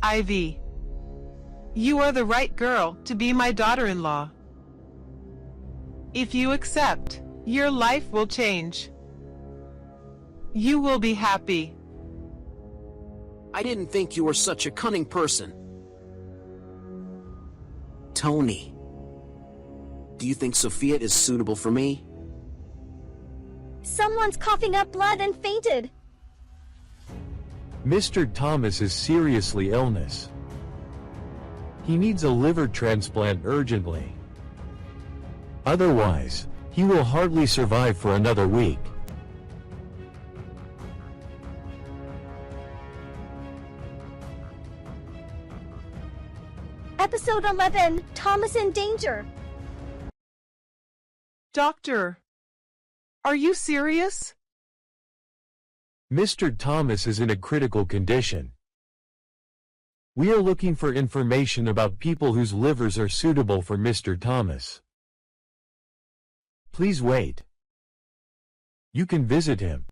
Ivy, you are the right girl to be my daughter-in-law. If you accept, your life will change. You will be happy. I didn't think you were such a cunning person. Tony, do you think Sophia is suitable for me? Someone's coughing up blood and fainted. Mr. Thomas is seriously illness. He needs a liver transplant urgently. Otherwise, he will hardly survive for another week. Episode 11, Thomas in danger. Doctor, are you serious? Mr. Thomas is in a critical condition. We are looking for information about people whose livers are suitable for Mr. Thomas. Please wait. You can visit him.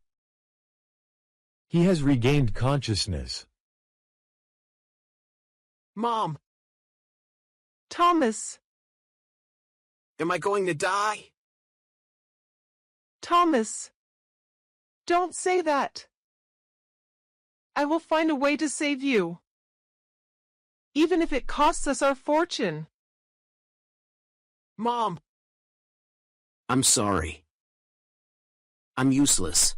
He has regained consciousness. Mom, Thomas, am I going to die? Thomas, don't say that. I will find a way to save you, even if it costs us our fortune. Mom, I'm sorry. I'm useless.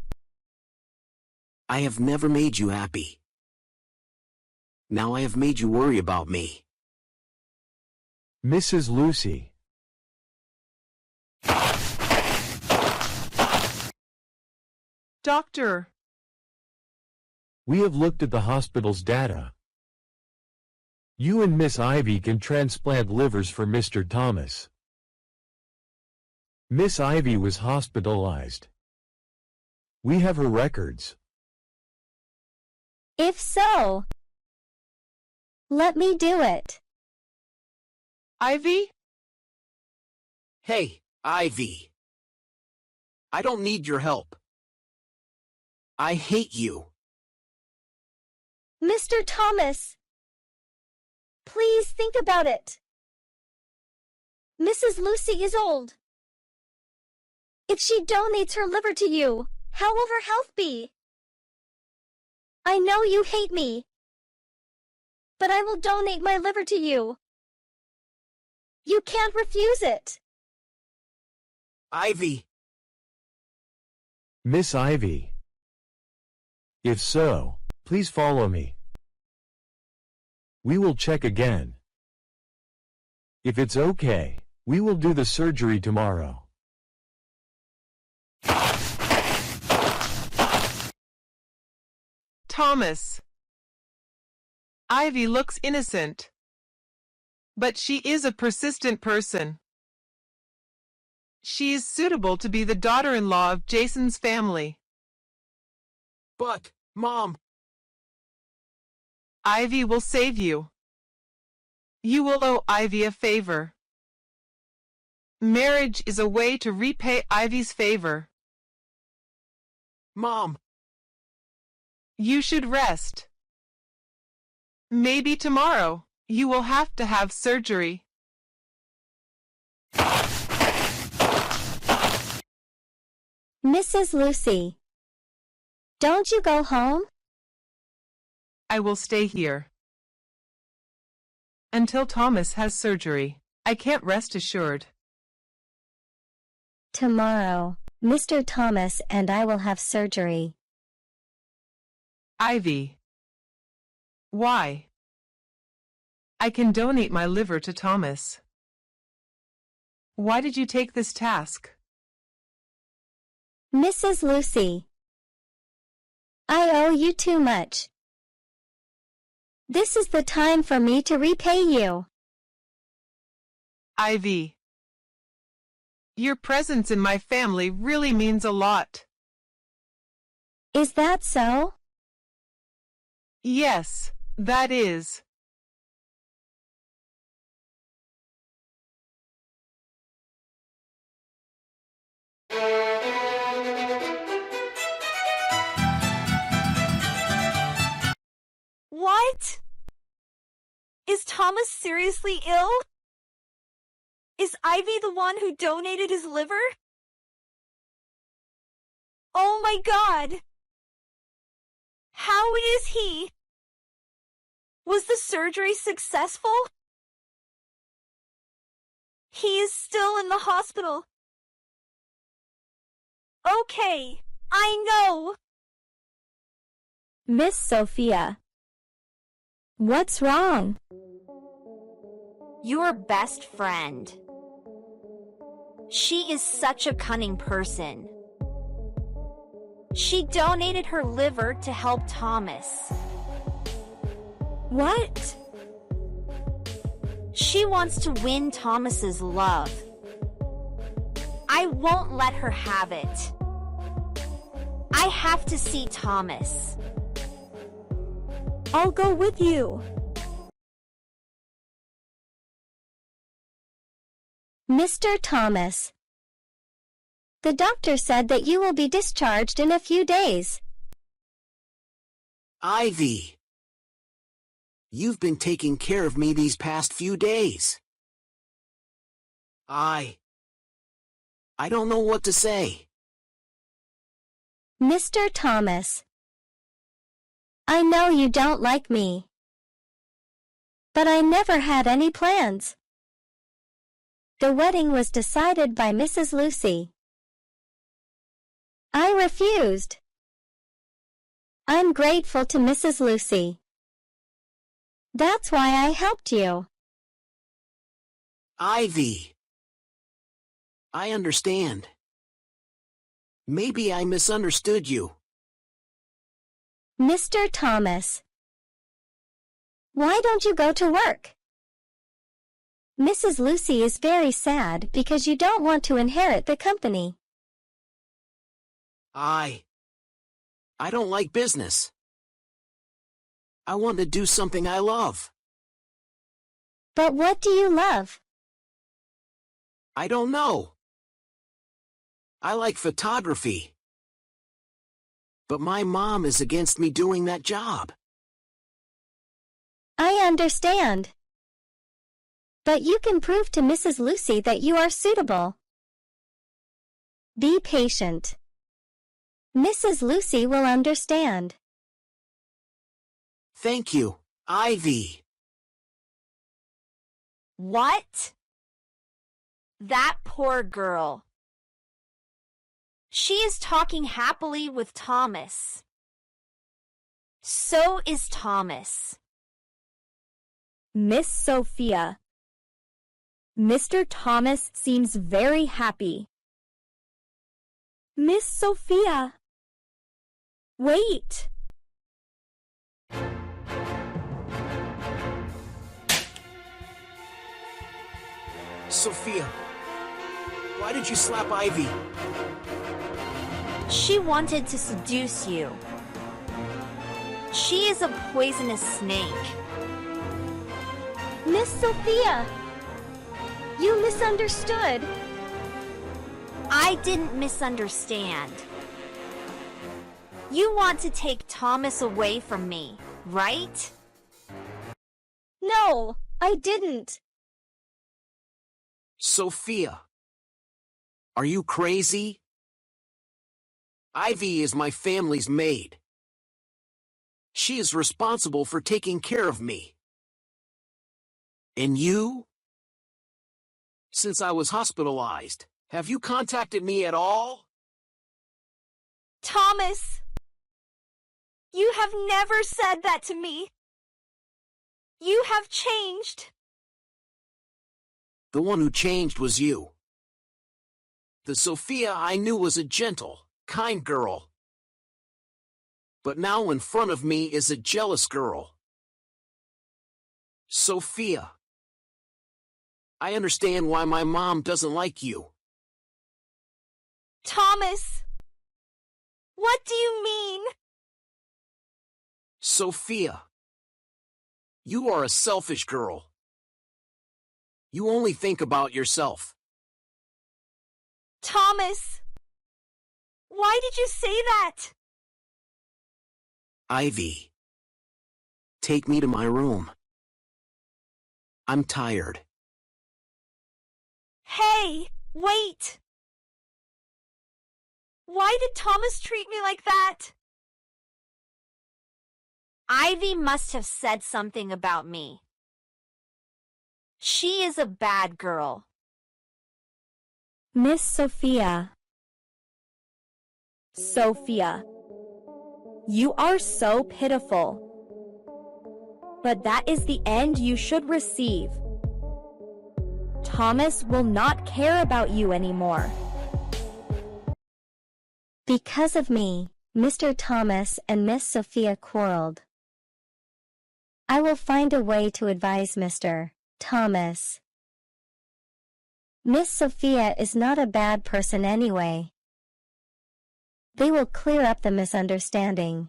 I have never made you happy. Now I have made you worry about me. Mrs. Lucy. Doctor, We have looked at the hospital's data. You and Miss Ivy can transplant livers for Mr. Thomas. Miss Ivy was hospitalized. We have her records. If so, let me do it. Ivy? Hey, Ivy. I don't need your help. I hate you. Mr. Thomas, please think about it. Mrs. Lucy is old. If she donates her liver to you, how will her health be? I know you hate me, but I will donate my liver to you. You can't refuse it. Ivy. Miss Ivy. If so, please follow me. We will check again. If it's okay, we will do the surgery tomorrow. Thomas. Ivy looks innocent, but she is a persistent person. She is suitable to be the daughter-in-law of Jason's family. But, Mom, Ivy will save you. You will owe Ivy a favor. Marriage is a way to repay Ivy's favor. Mom, You should rest. Maybe tomorrow you will have to have surgery. Mrs. Lucy, don't you go home? I will stay here until Thomas has surgery. I can't rest assured. Tomorrow, Mr. Thomas and I will have surgery. Ivy. Why? I can donate my liver to Thomas. Why did you take this task? Mrs. Lucy, I owe you too much. This is the time for me to repay you. Ivy. Your presence in my family really means a lot. Is that so? Yes, that is. What? Is Thomas seriously ill? Is Ivy the one who donated his liver? Oh my God! How is he? Was the surgery successful? He is still in the hospital. Okay, I know. Miss Sophia. What's wrong? Your best friend. She is such a cunning person. She donated her liver to help Thomas. What? She wants to win Thomas's love. I won't let her have it. I have to see Thomas. I'll go with you. Mr. Thomas. The doctor said that you will be discharged in a few days. Ivy. You've been taking care of me these past few days. I don't know what to say. Mr. Thomas. I know you don't like me. But I never had any plans. The wedding was decided by Mrs. Lucy. I refused. I'm grateful to Mrs. Lucy. That's why I helped you. Ivy. I understand. Maybe I misunderstood you. Mr. Thomas. Why don't you go to work? Mrs. Lucy is very sad because you don't want to inherit the company. I don't like business. I want to do something I love. But what do you love? I don't know. I like photography. But my mom is against me doing that job. I understand. But you can prove to Mrs. Lucy that you are suitable. Be patient. Mrs. Lucy will understand. Thank you, Ivy. What? That poor girl. She is talking happily with Thomas. So is Thomas. Miss Sophia. Mr. Thomas seems very happy. Miss Sophia. Wait. Sophia, why did you slap Ivy? She wanted to seduce you. She is a poisonous snake. Miss Sophia, you misunderstood. I didn't misunderstand. You want to take Thomas away from me, right? No, I didn't. Sophia, are you crazy? Ivy is my family's maid. She is responsible for taking care of me. And you? Since I was hospitalized, have you contacted me at all? Thomas, you have never said that to me. You have changed. The one who changed was you. The Sophia I knew was a gentle, kind girl. But now in front of me is a jealous girl. Sophia, I understand why my mom doesn't like you. Thomas, what do you mean? Sophia, you are a selfish girl. You only think about yourself. Thomas, why did you say that? Ivy, take me to my room. I'm tired. Hey, wait! Why did Thomas treat me like that? Ivy must have said something about me. She is a bad girl. Miss Sophia. Sophia. You are so pitiful. But that is the end you should receive. Thomas will not care about you anymore. Because of me, Mr. Thomas and Miss Sophia quarreled. I will find a way to advise Mr. Thomas. Miss Sophia is not a bad person anyway. They will clear up the misunderstanding.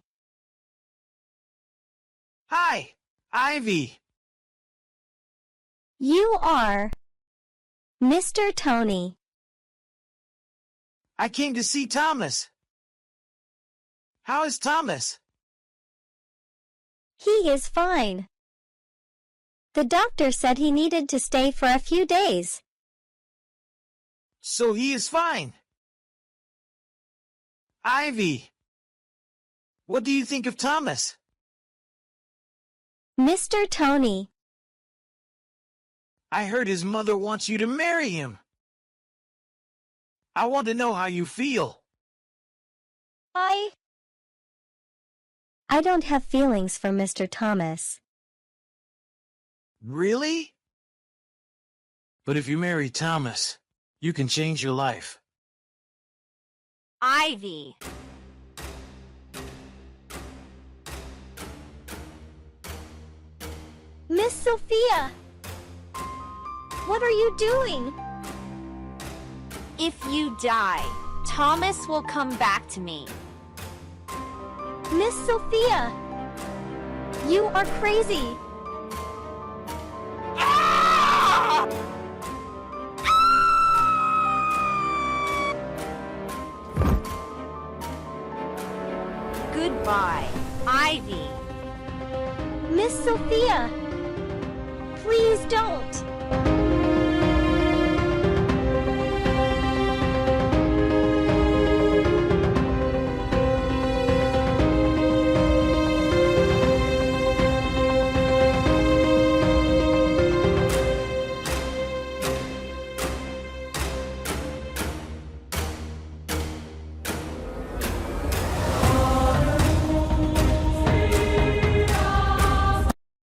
Hi, Ivy. You are Mr. Tony. I came to see Thomas. How is Thomas? He is fine. The doctor said he needed to stay for a few days. So he is fine. Ivy, what do you think of Thomas? Mr. Tony. I heard his mother wants you to marry him. I want to know how you feel. I don't have feelings for Mr. Thomas. Really? But if you marry Thomas, you can change your life. Ivy. Miss Sophia! What are you doing? If you die, Thomas will come back to me. Miss Sophia! You are crazy! Goodbye, Ivy. Miss Sophia! Please don't!